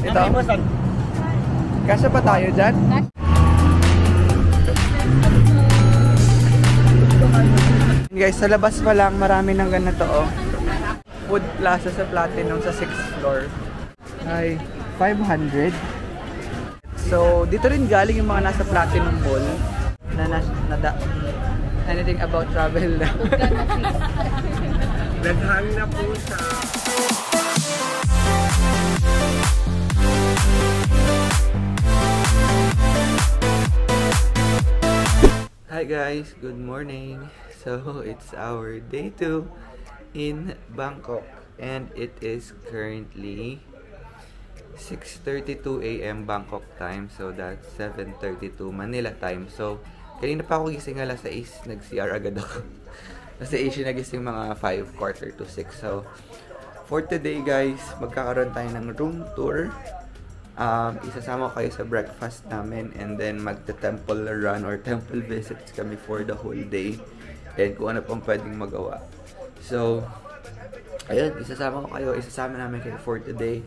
Ito. Kasya pa tayo dyan? Guys, sa labas pa lang, marami ng ganito, oh. Food Plaza sa Platinum sa 6th floor. Ay, 500. So, dito rin galing yung mga nasa Platinum Mall anything about travel na. Naghang na po siya. Hi guys, good morning. So, it's our day 2 in Bangkok and it is currently 6:32 AM Bangkok time. So, that's 7:32 Manila time. So, kanina pa ako gising alas 6, nag-CR agad ako. Kasi Asia nagising mga 5, quarter to 6. So, for today guys, magkakaroon tayo ng room tour. Isasama ko kayo sa breakfast namin and then magta-temple run or temple visits kami for the whole day. And kung ano pang pwedeng magawa. So, ayun, isasama namin kayo for today.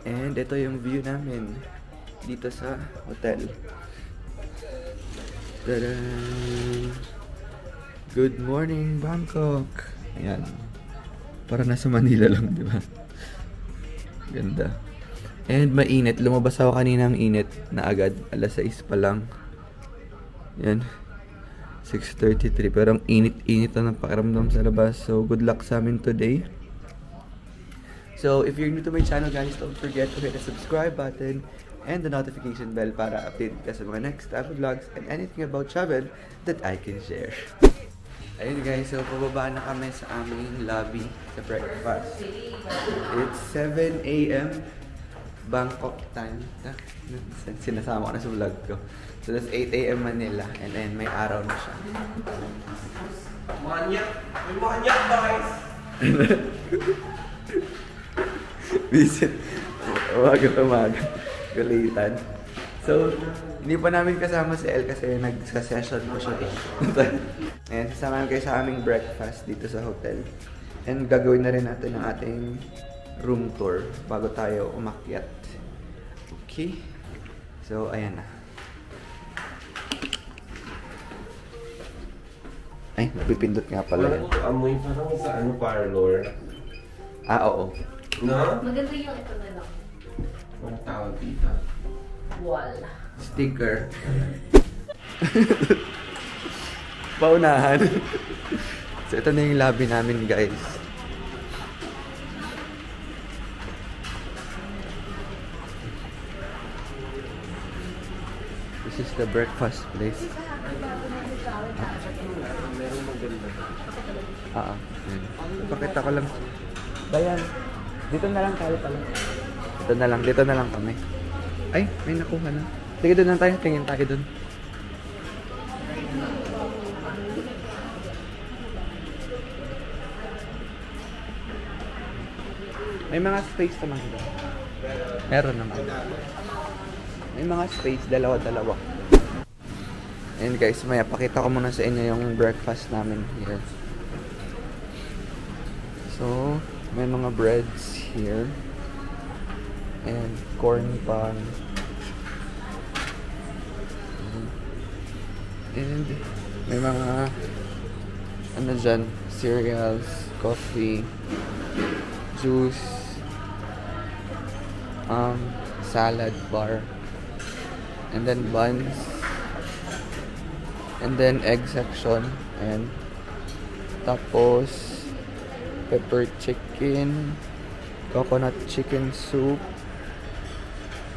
And ito yung view namin dito sa hotel. Tada! Good morning, Bangkok! Ayan. Para nasa Manila lang, di ba? Ganda. And mainit. Lumabas ako kanina ng init na agad. Alas 6 pa lang. Yan. 6:33. Pero ang init-init na ng pakiramdam sa labas. So, good luck sa amin today. So, if you're new to my channel guys, don't forget to hit the subscribe button and the notification bell para update ka sa mga next travel vlogs and anything about travel that I can share. Ayun guys, so pababa na kami sa aming lobby sa breakfast. It's 7 AM Bangkok time. Sinasama ko na sa vlog ko. So that's 8 AM Manila and then may araw na siya. Manyak! May manyak guys! Visit. Umaga. Kulitan. So, hindi pa namin kasama si El kasi nagsa-session ko siya. Ayan, sasama namin kayo sa aming breakfast dito sa hotel. And gagawin na rin natin ang ating room tour bago tayo umakyat. Okay? So, ayan na. Ay, napipindot nga pala yan. Amoy parang sa parlor. Ah, oo. No? Maganda yung ito na lang. Ang tawag dito. Wall. Sticker. Paunahan. So, ito na yung lobby namin, guys. This is the breakfast place. Merong maganda. Ipakita ko lang. Bayan, dito na lang tayo pala. Dito na lang kami. Ay, may nakuha na. Sige, doon lang tayo. Tingin tayo doon. May mga space naman dito. Meron naman. May mga space, dalawa-dalawa. And guys, maya pakita ko muna sa inyo yung breakfast namin here. So, may mga breads here. And corn bun. And may mga ano dyan, cereals, coffee, juice, salad bar, and then buns, and then egg section, and tapos pepper chicken, coconut chicken soup,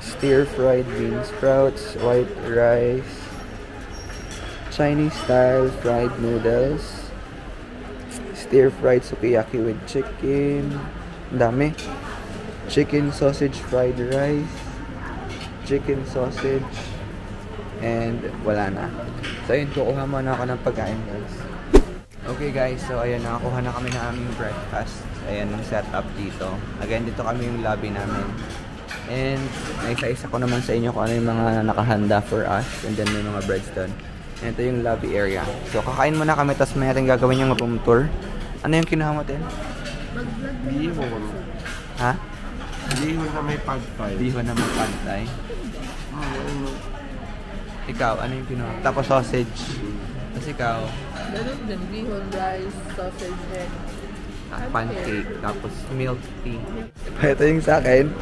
stir-fried bean sprouts, white rice, Chinese style fried noodles, stir-fried sukiyaki with chicken, dami, chicken sausage fried rice, chicken sausage, and wala na. So ayun, kukuha muna ako ng pagkain guys. Okay guys, so ayan, nakakuha na kami ng aming breakfast. Ayan ang setup dito. Again, dito kami yung lobby namin. And naisa-isa ko naman sa inyo kung ano yung mga nakahanda for us. And then may mga breads doon. And ito yung lobby area. So kakain muna kami, tapos may natin gagawin yung room tour. Ano yung kinuha mo din? Mag-vlog Hindi mo. Ha? Bihon na may pad thai. Bihon na may pad thai. Ikaw, ano yung pinuha? Tapos sausage. Tapos ikaw? Ganun din, bihon, rice, sausage, egg. Pancake. Tapos milk tea. Ito yung sa akin.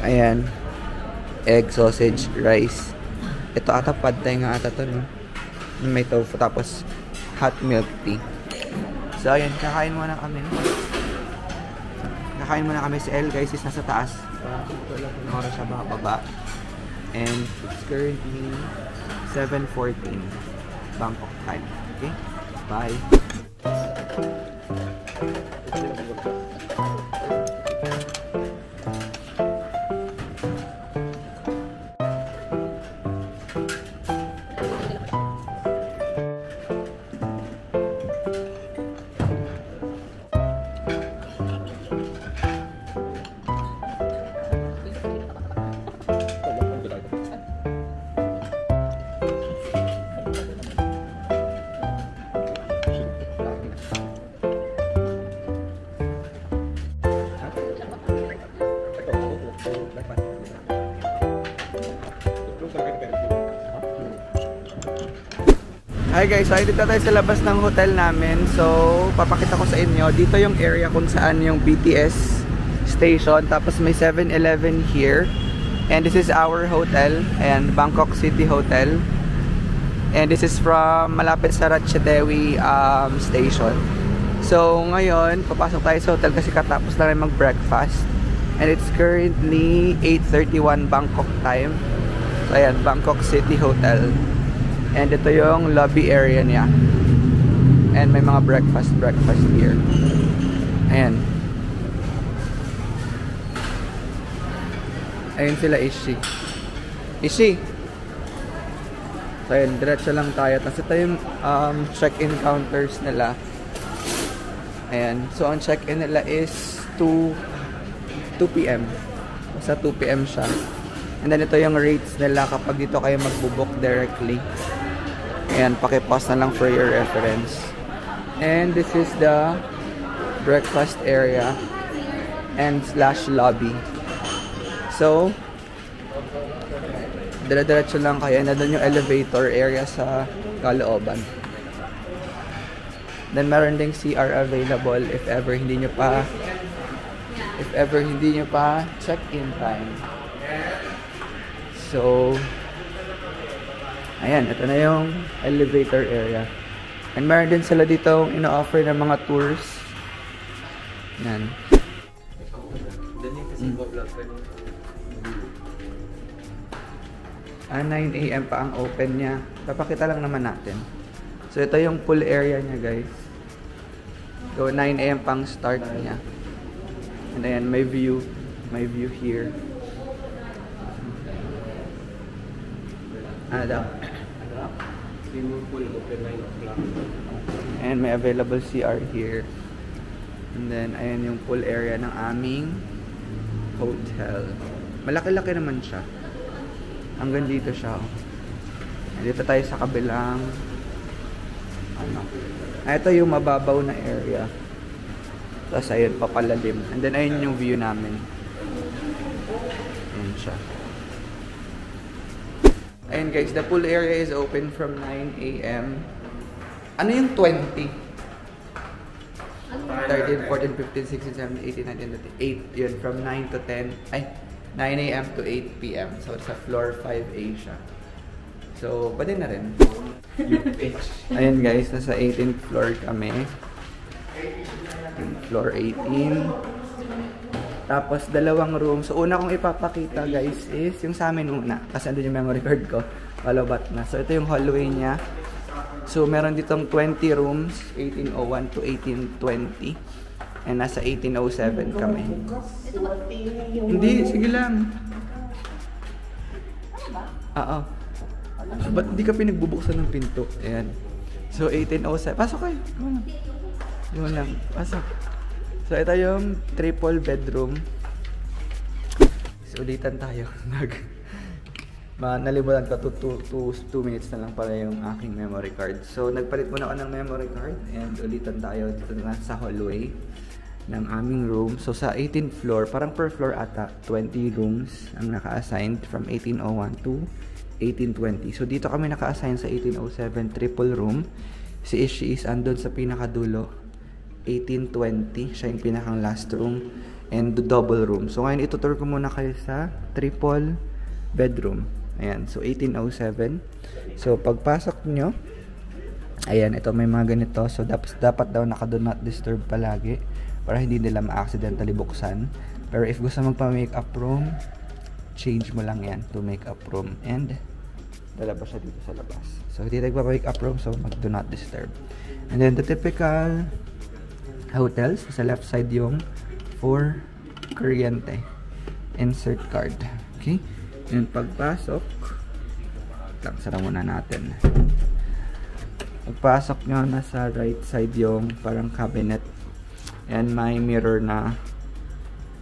Ayan. Egg, sausage, rice. Ito ata pad thai nga ata to, no? May tofu. Tapos hot milk tea. So, ayan. Kakain muna kami. Kakain muna kami. Si El, guys, is nasa taas. Wala po na oras siya baba. And it's currently 7:14 Bangkok time. Okay? Bye! Hi guys, so dito tayo sa labas ng hotel namin. So, papakita ko sa inyo. Dito yung area kung saan yung BTS station. Tapos may 7-Eleven here. And this is our hotel. Ayan, Bangkok City Hotel. And this is from malapit sa Ratchathewi station. So, ngayon, papasok tayo sa hotel kasi katapos lang mag-breakfast. And it's currently 8:31 Bangkok time. So, ayan, Bangkok City Hotel. And ito yung lobby area niya. And may mga breakfast here. Ayan. Ayun sila, Ishi. Ishi! So ayan, diretso lang tayo. Tapos ito yung check-in counters nila. Ayan. So ang check-in nila is 2 p.m. Sa 2 p.m. siya. And then ito yung rates nila kapag dito kayo magbubook directly. Ayan, pakipause na lang for your reference. And this is the breakfast area and / lobby. So, dire-diretso lang kayo. Nandun yung elevator area sa kalooban. Then meron ding CR available if ever hindi nyo pa check-in time. So, ayan, ito na yung elevator area. And meron din sila dito ino-offer ng mga tours. Yan. 9 AM pa ang open niya. Papakita lang naman natin. So, ito yung pool area niya, guys. So, 9 AM pang start niya. And ayan, may view. May view here. Ano daw? Swimming pool open 9 o'clock. And may available CR here. And then, ayan yung pool area ng aming hotel. Malaki-laki naman siya. Hanggang dito siya. Dito tayo sa kabilang ito yung mababaw na area. Tapos ayun, papalalim. And then ayun yung view namin. Ayun siya. Ayun guys, the pool area is open from 9 AM. Ano yung 20? 13, 14, 15, 16, 17, 18, 19, 8. Yun, from 9 to 10. Ay, 9 AM to 8 PM. So, sa floor 5A siya. So, pwede na rin. Ayun guys, nasa 18th floor kami. Floor 18. Tapos, dalawang room. So, una kong ipapakita guys is yung sa amin una. Kasi andun yung memory card ko. Palabat na. So, ito yung hallway niya. So, meron ditong 20 rooms. 1801 to 1820. And nasa 1807 kami. Hindi, sige lang. Oo. Ba't hindi ka pinagbubuksan ng pinto? Ayan. So, 1807. Pasok kayo. Yun lang. Pasok. So, ito yung triple bedroom. So, ulitan tayo. Nalimutan ko, 2 minutes na lang pala yung aking memory card. So, nagpalit muna ako ng memory card. And ulitan tayo dito na sa hallway. ng aming room. So sa 18th floor, parang per floor ata 20 rooms ang naka-assigned from 1801 to 1820. So dito kami naka-assign sa 1807 triple room. Si Ishi is andun sa pinakadulo, 1820. Siya yung pinakang last room. And the double room. So ngayon itutur ko muna kayo sa triple bedroom. Ayan. So 1807. So pagpasok nyo, ayan, ito may mga ganito. So dapat daw naka do not disturb palagi para hindi nila ma-accidentally buksan. Pero if gusto magpa-makeup room, change mo lang yan to makeup room. And lalabas siya dito sa labas. So hindi nagpa-makeup room, so mag do not disturb. And then the typical hotels, sa left side yung for kuryente. Insert card. Okay? And pagpasok, sara muna natin. Pagpasok nyo, nasa right side yung parang cabinet. And may mirror na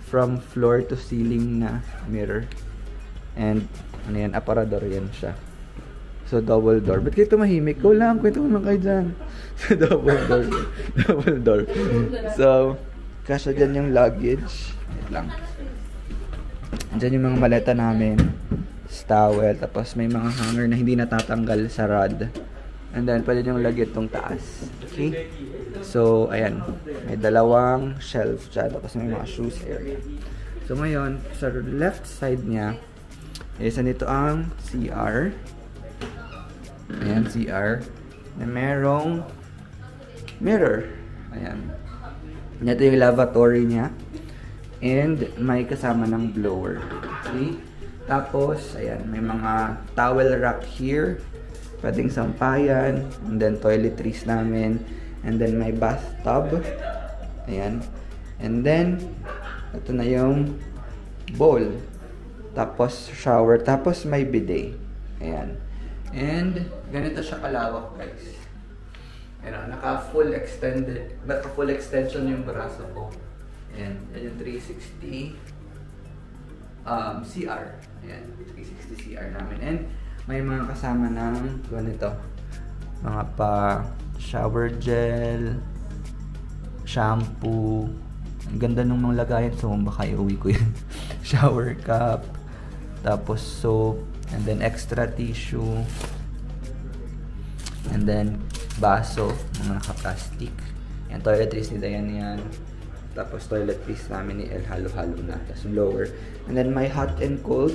from floor to ceiling na mirror. And ano yan, aparador yan siya. So double door. Ba't kayo tumahimik? Go lang, kwento mo lang kayo dyan. So double door. Double door. So kasya dyan yung luggage. Wait lang. Dyan yung mga maleta namin. Towel. Tapos may mga hanger na hindi natatanggal sa rod. And then pwede nyo lagyan itong taas. Okay? So, ayan. May dalawang shelf dyan. Tapos may mga shoes area. So ngayon, sa left side niya, isa nito ang CR. Ayan, CR. Na merong mirror. Ayan. Ito yung lavatory niya. And may kasama ng blower. Okay? Tapos, ayan, may mga towel rack here. Pwedeng sampayan. And then toiletries namin. And then may bathtub. Ayan. And then, ito na yung bowl. Tapos shower. Tapos may bidet. Ayan. And ganito siya kalawak, guys. Ayan, naka-full extension yung braso ko. Ayan, yan yung 360 CR. Ayan, 360 CR namin. And may mga kasama ng ganito. Mga pa shower gel, shampoo. Ang ganda nung mga lagayan. So, baka iuwi ko yun. Shower cup. Tapos soap. And then extra tissue. And then baso, mga naka-plastic. Yan, toiletries ni Diane yan. Tapos toiletries namin ni El, halo-halo na. Tapos lower. And then may hot and cold.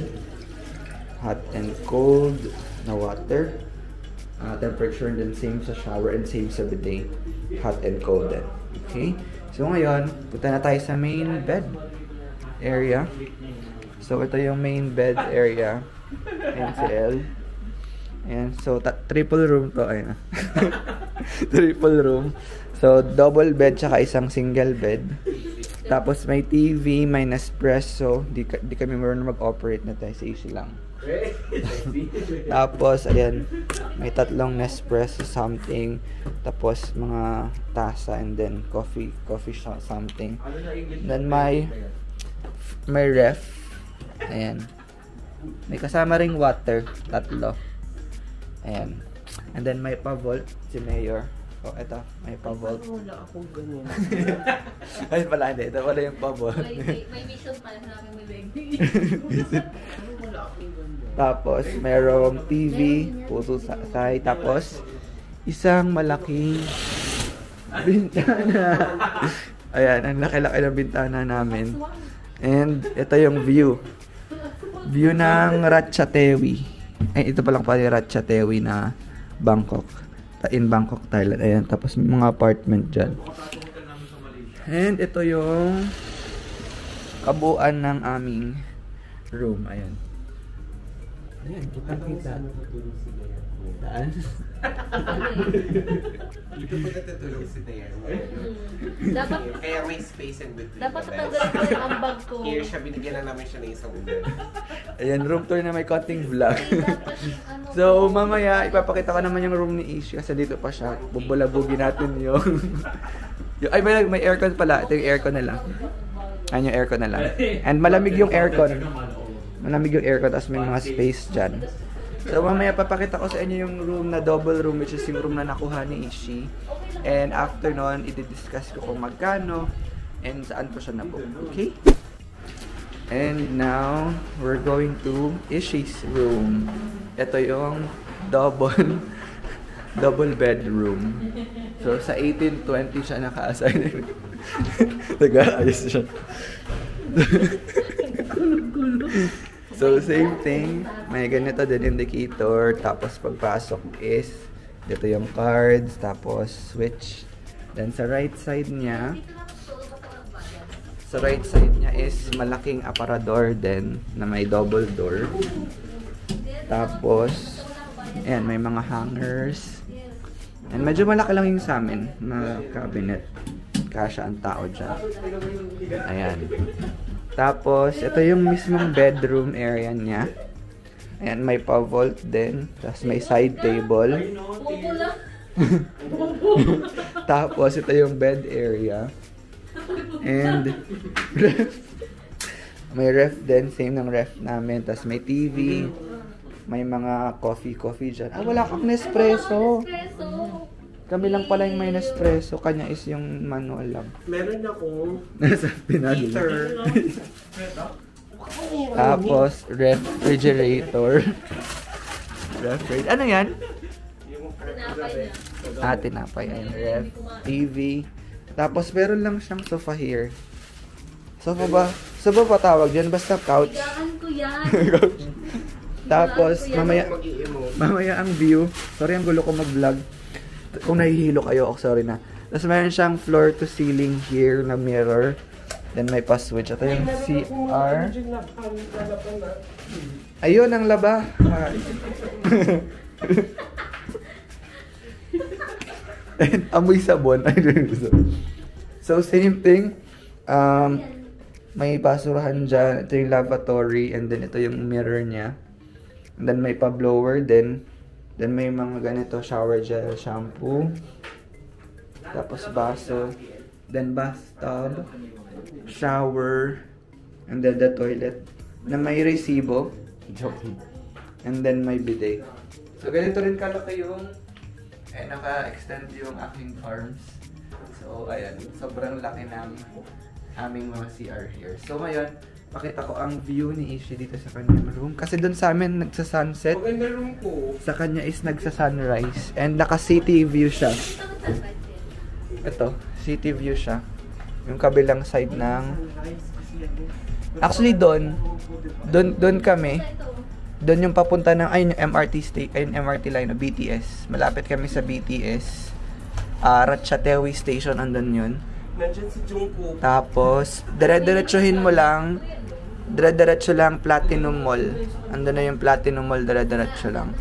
Hot and cold na water. Temperature, and then same sa shower and same sa bidet. Hot and cold then. Okay? So ngayon, punta na tayo sa main bed area. So ito yung main bed area. Ayan si El. Ayan, so triple room to. Ayan. Triple room. So double bed tsaka isang single bed. Tapos may TV, may Nespresso. Di kami marunong mag-operate na tayo sa AC lang. Tapos ayan, may tatlong Nespresso something. Tapos mga tasa and then coffee something. Then may ref. Ayan. May kasama ring water, tatlo. Ayan. And then may pa-vault si Mayor. Oh, eto, may pa-vault. Wala akong ganyan. Ay pala, hindi. Ito pala yung pa-vault. May mission pala namin may leg. Wala akong ganyan. Tapos, mayroong TV, puso sa side. Tapos, isang malaking bintana. Ayan, ang laki-laki ng bintana namin. And, ito yung view. View ng Ratchathewi. Ay, ito palang pala yung Ratchathewi na Bangkok. In Bangkok, Thailand. Ayan, tapos may mga apartment dyan. And ito yung kabuuan ng aming room. Ayan. Ayan, kitang-kita. Saan? Hindi ko pagkatutulog si Diane. Dapat, Kaya may space in between. dapat tatanggalin ko yung ambag ko. Here siya, binigyan na namin siya ng isang ulan. Ayan, room tour na may konting vlog. Dapat ano So, mamaya, ipapakita ko naman yung room ni Ishi kasi dito pa siya. Bubulabugin natin yung... ay, may aircon pala. Ito yung aircon nila. Ayan yung aircon nila. And malamig yung aircon. Malamig yung aircon, tapos may mga space dyan. So, mamaya papakita ko sa inyo yung room na double room, which is yung room na nakuha ni Ishi. And after nun, i-discuss ko kung magkano. and saan ko siya nabook. Okay? And now, we're going to Ishi's room. Ito yung double bedroom. So, sa 1820 siya naka-assign. Nag-aayos siya. So, same thing. May ganito din indicator. Tapos, pagpasok is, dito yung cards. Tapos, switch. Then, sa right side niya, is malaking aparador din na may double door. Tapos, ayan, may mga hangers. And medyo malaki lang yung sa amin na cabinet. Kasya ang tao dyan. Ayan. Tapos, ito yung mismong bedroom area niya. Ayan, may pa-vault din. Tapos, may side table. Tapos, ito yung bed area. And, may ref din. Same ng ref namin. Tapos, may TV. May mga coffee dyan. Ah, wala kang Nespresso. Kami lang pala yung may Nespresso. Kanya is yung manual lang. Meron akong Nasa heater. Tapos, refrigerator. Ano yan? Tinapay. Ayan, ref. TV. Tapos, meron lang siyang sofa here. Sofa ba? Sofa ba tawag dyan? Basta couch. Yan ko yan. Tapos, mamaya ang view. Sorry, ang gulo ko mag-vlog. Kung nahihilo kayo, sorry na. Tapos meron siyang floor to ceiling here na mirror. Then may pa-switch. Ito yung CR. Ayun ang laba. And amoy sabon. So, same thing. May basurahan dyan. Ito yung lavatory. And then ito yung mirror niya. And then may pa-blower din. Then may mga ganito, shower gel, shampoo. Tapos baso. Then bathtub. Shower. And then the toilet. Na may resibo. Joking. And then may bidet. So ganito rin kalaki yung naka-extend yung aking farms. So ayan, sobrang laki ng aming mga CR here. So ngayon, pakita ko ang view ni Ishi dito sa kanyang room. Kasi doon sa amin nagsa-sunset. Maganda room ko. Sa kanya is nagsa-sunrise. And naka-city view siya. Ito, city view siya. Yung kabilang side ng... Actually doon kami. Doon yung papunta ng, ayun yung MRT line, BTS. Malapit kami sa BTS. Ratchatewi Station, andun yun. Nandiyan si Jungkook. Tapos, dire-diretso lang Platinum Mall. Andun na yung Platinum Mall, dire-diretso lang.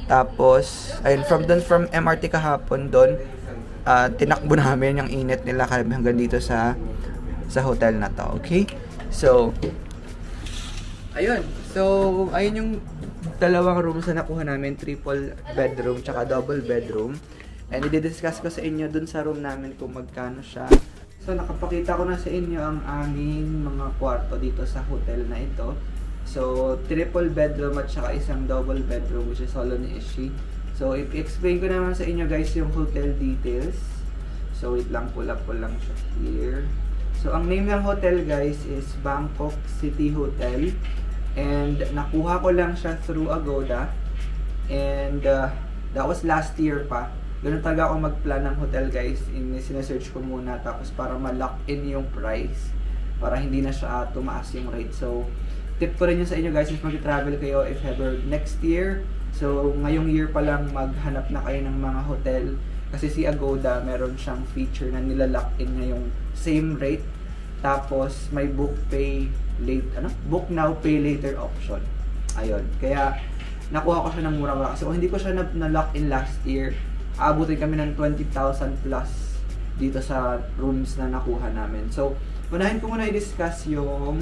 Tapos, ayun, from MRT kahapon doon, tinakbo namin yung init nila hanggang dito sa hotel na to, okay? So, ayun. So, ayun yung dalawang rooms na nakuha namin, triple bedroom tsaka double bedroom. And i-discuss ko sa inyo dun sa room namin kung magkano siya. So, nakapakita ko na sa inyo ang aming mga kwarto dito sa hotel na ito. So, triple bedroom at saka isang double bedroom which is solo ni Ishi. So, i-explain ko naman sa inyo guys yung hotel details. So, wait lang, pull up ko lang siya here. So, ang name ng hotel guys is Bangkok City Hotel. And nakuha ko lang siya through Agoda. And that was last year pa. Ganun talaga ako mag-plan ng hotel guys. Sinesearch ko muna tapos para ma-lock in yung price. Para hindi na siya tumaas yung rate. So, tip ko rin yun sa inyo guys if mag-travel kayo if ever next year. So, ngayong year pa lang maghanap na kayo ng mga hotel. Kasi si Agoda meron siyang feature na nilalock in na yung same rate. Tapos, may book now, pay later option. Ayun. Kaya, nakuha ko siya ng mura-mura. Kasi kung hindi ko siya na-lock in last year, aabutin kami ng 20,000 plus dito sa rooms na nakuha namin. So, unahin ko muna i-discuss yung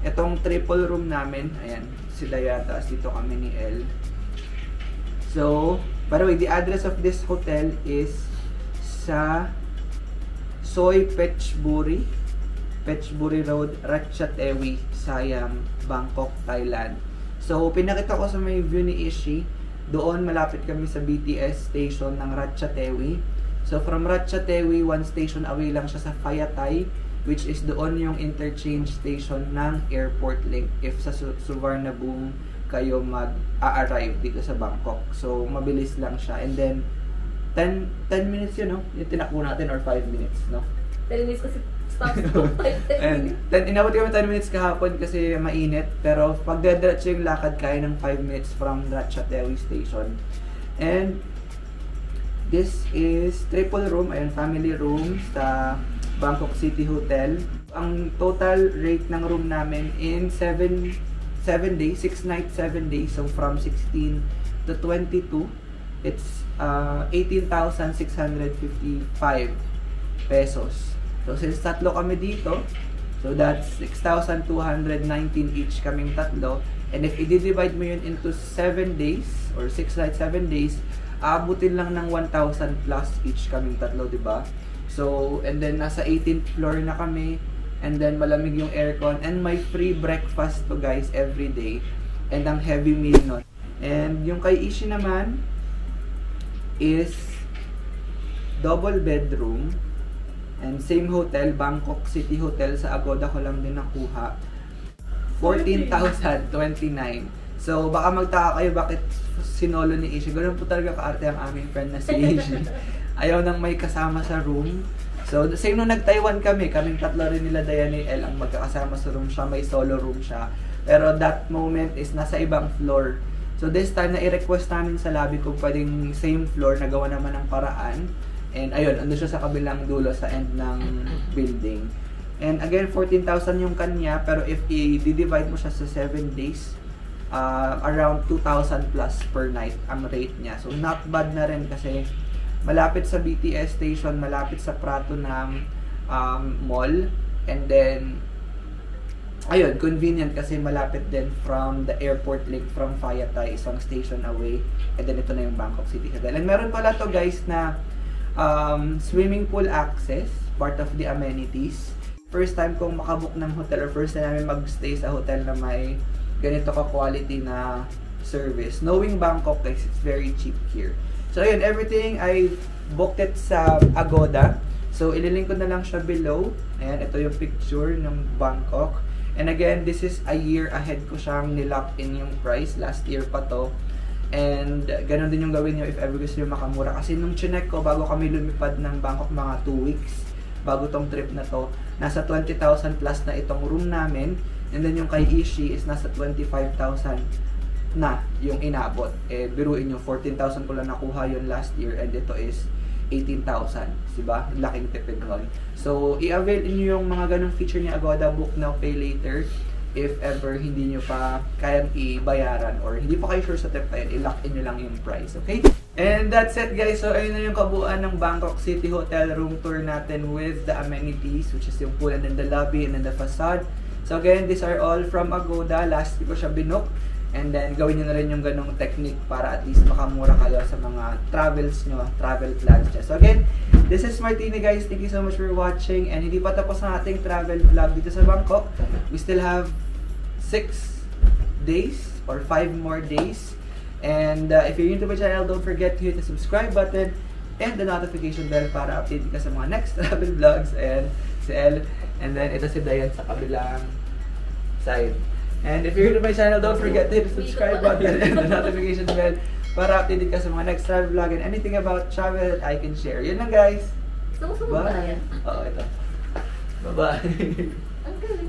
itong triple room namin. Ayan, sila yata. Dito kami ni El. So, by the way, the address of this hotel is sa Soi Phetchaburi Road, Ratchatewi, Siam, Bangkok, Thailand. So, pinakita ko sa may view ni Ishi. Doon, malapit kami sa BTS station ng Ratchatewi. So, from Ratchatewi, one station away lang siya sa Phayatay. which is doon yung interchange station ng Airport Link if sa Suvarnabhumi kayo mag-arrive dito sa Bangkok. So, mabilis lang siya. And then, 10 minutes yun, no? Yung tinakbo natin, or 5 minutes, no? 10 minutes kasi stop 5 And inabot kami 10 minutes kahapon kasi mainit. Pero pag dediretso yung lakad, kaya ng 5 minutes from Ratchathewi Station. And this is triple room, ayun, family room sa Bangkok City Hotel. Ang total rate ng room namin in 7 days, 6 nights, 7 days. So from 16 to 22, it's 18,655 pesos. So since tatlo kami dito, so that's 6,219 each kaming tatlo. And if i-divide mo yun into 7 days or 6 nights, 7 days, aabutin lang ng 1,000 plus each kaming tatlo, diba? So, and then nasa 18th floor na kami, and then malamig yung aircon, and may free breakfast to guys every day, and ang heavy meal nun. And yung kay Ishi naman is double bedroom, and same hotel, Bangkok City Hotel, sa Agoda ko lang din nakuha. 14,029. So, baka magtaka kayo bakit sinolo ni Ishi. Ganun po talaga kaarte ang aming friend na si Ishi. Ayaw nang may kasama sa room. So, the same nung nag-Taiwan kami, kaming tatlo rin nila Diane L ang magkakasama sa room siya, may solo room siya. Pero that moment is nasa ibang floor. So, this time na i-request namin sa lobby kung pwedeng same floor, nagawa naman ng paraan. And ayun, ando siya sa kabilang dulo sa end ng building. And again, 14,000 yung kanya, pero if i-divide mo siya sa 7 days, around 2,000 plus per night ang rate niya. So, not bad na rin kasi malapit sa BTS station, malapit sa Prato ng mall, and then ayun, convenient kasi malapit din from the airport link from Phayatay, isang station away, and then ito na yung Bangkok City Hotel. And meron pala to guys na swimming pool access, part of the amenities. First time kong makabook ng hotel, or first time namin magstay sa hotel na may ganito ka-quality na service. Knowing Bangkok guys, it's very cheap here. So, ayun, everything, I booked it sa Agoda. So, ililink ko na lang siya below. Ayan, ito yung picture ng Bangkok. And again, this is a year ahead ko siyang nilock in yung price. Last year pa to. And ganun din yung gawin nyo if ever gusto nyo makamura. Kasi nung chinek ko, bago kami lumipad ng Bangkok, mga 2 weeks, bago tong trip na to, nasa 20,000 plus na itong room namin. And then yung kay Ishi is nasa 25,000 na yung inabot. Eh, biruin nyo, 14,000 ko lang nakuha yun last year, and ito is 18,000. Diba? Laking tipid nun. So, i-avail nyo yung mga ganong feature ni Agoda, book now, pay later. If ever hindi nyo pa kayang i-bayaran or hindi pa kayo sure sa trip na yun, i-lock in nyo lang yung price. Okay? And that's it guys. So, ayun na yung kabuuan ng Bangkok City Hotel room tour natin with the amenities, which is yung pool and then the lobby and then the facade. So, again, these are all from Agoda. Last week ko siya binook. And then, gawin nyo na rin yung ganong technique para at least makamura kayo sa mga travels nyo, travel plans nyo. So again, this is Martini guys. Thank you so much for watching. And hindi pa tapos ang ating travel vlog dito sa Bangkok. We still have 6 days or 5 more days. And if you're new to my channel, don't forget to hit the subscribe button and the notification bell para update ka sa mga next travel vlogs. And si El. And then, ito si Diane sa kabilang side. And if you're new to my channel, don't forget to hit the subscribe button and the notification bell para updated ka sa mga next travel vlog and anything about travel that I can share. Yun lang guys. Gusto mo sumubay yan? Oo, ito. Bye-bye. Ang galing.